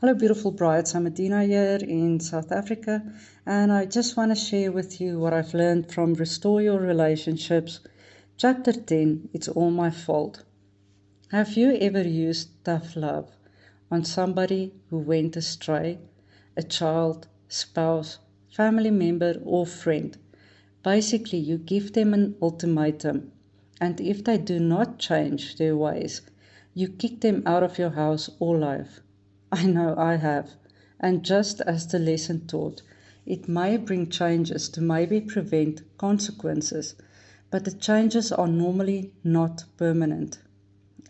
Hello, beautiful brides. I'm Adina here in South Africa, and I just want to share with you what I've learned from Restore Your Relationships, Chapter 10, It's All My Fault. Have you ever used tough love on somebody who went astray, a child, spouse, family member, or friend? Basically, you give them an ultimatum, and if they do not change their ways, you kick them out of your house or life. I know I have, and just as the lesson taught, it may bring changes to maybe prevent consequences, but the changes are normally not permanent,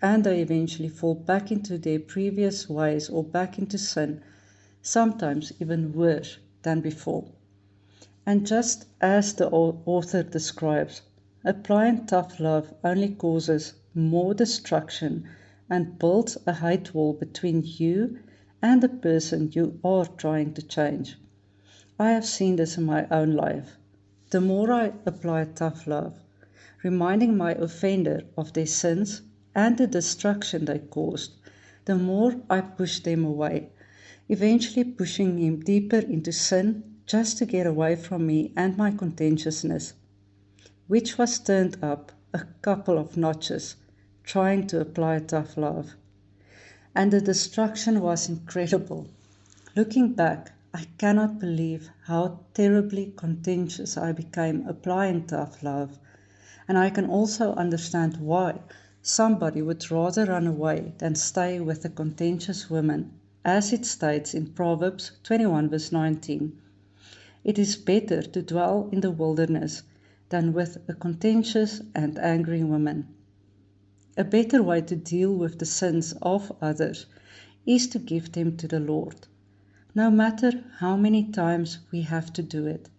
and they eventually fall back into their previous ways or back into sin, sometimes even worse than before. And just as the author describes, applying tough love only causes more destruction and builds a hate wall between you and the person you are trying to change. I have seen this in my own life. The more I apply tough love, reminding my offender of their sins and the destruction they caused, the more I push them away, eventually pushing him deeper into sin just to get away from me and my contentiousness, which was turned up a couple of notches trying to apply tough love. And the destruction was incredible. Looking back, I cannot believe how terribly contentious I became applying tough love, and I can also understand why somebody would rather run away than stay with a contentious woman, as it states in Proverbs 21 verse 19. It is better to dwell in the wilderness than with a contentious and angry woman. A better way to deal with the sins of others is to give them to the Lord, no matter how many times we have to do it.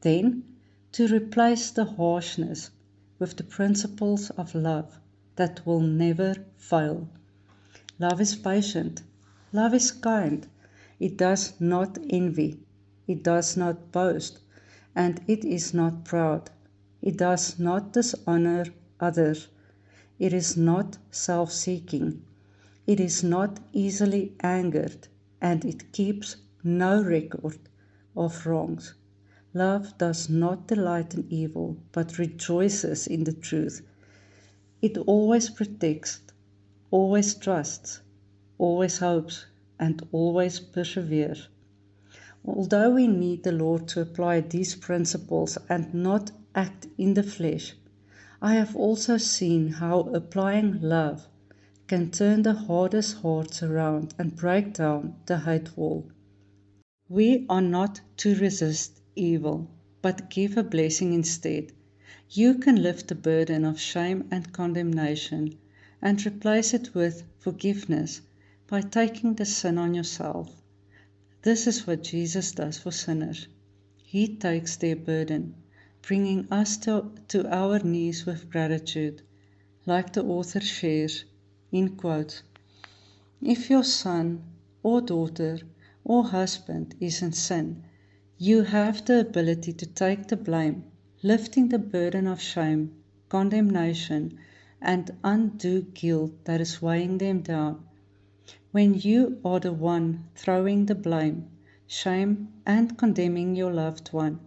Then, to replace the harshness with the principles of love that will never fail. Love is patient. Love is kind. It does not envy. It does not boast. And it is not proud. It does not dishonor others. It is not self-seeking. It is not easily angered, and it keeps no record of wrongs. Love does not delight in evil, but rejoices in the truth. It always protects, always trusts, always hopes, and always perseveres. Although we need the Lord to apply these principles and not act in the flesh, I have also seen how applying love can turn the hardest hearts around and break down the hate wall. We are not to resist evil, but give a blessing instead. You can lift the burden of shame and condemnation and replace it with forgiveness by taking the sin on yourself. This is what Jesus does for sinners. He takes their burden, bringing us to our knees with gratitude, like the author shares, in quotes, if your son or daughter or husband is in sin, you have the ability to take the blame, lifting the burden of shame, condemnation, and undue guilt that is weighing them down. When you are the one throwing the blame, shame, and condemning your loved one,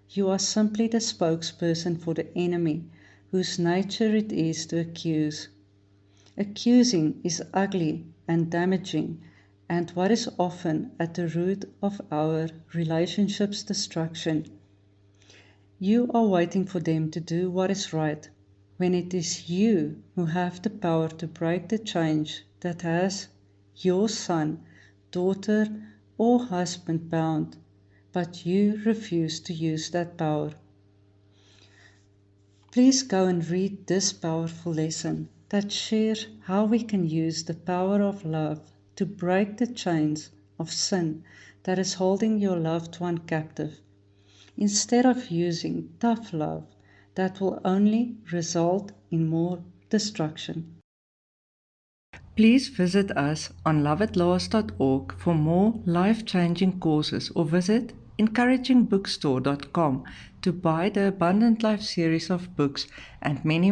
you are simply the spokesperson for the enemy, whose nature it is to accuse. Accusing is ugly and damaging, and what is often at the root of our relationship's destruction. You are waiting for them to do what is right, when it is you who have the power to break the change that has your son, daughter, or husband bound, but you refuse to use that power. Please go and read this powerful lesson that shares how we can use the power of love to break the chains of sin that is holding your loved one captive, instead of using tough love that will only result in more destruction. Please visit us on loveatlast.org for more life-changing courses, or visit encouragingbookstore.com to buy the Abundant Life series of books and many more.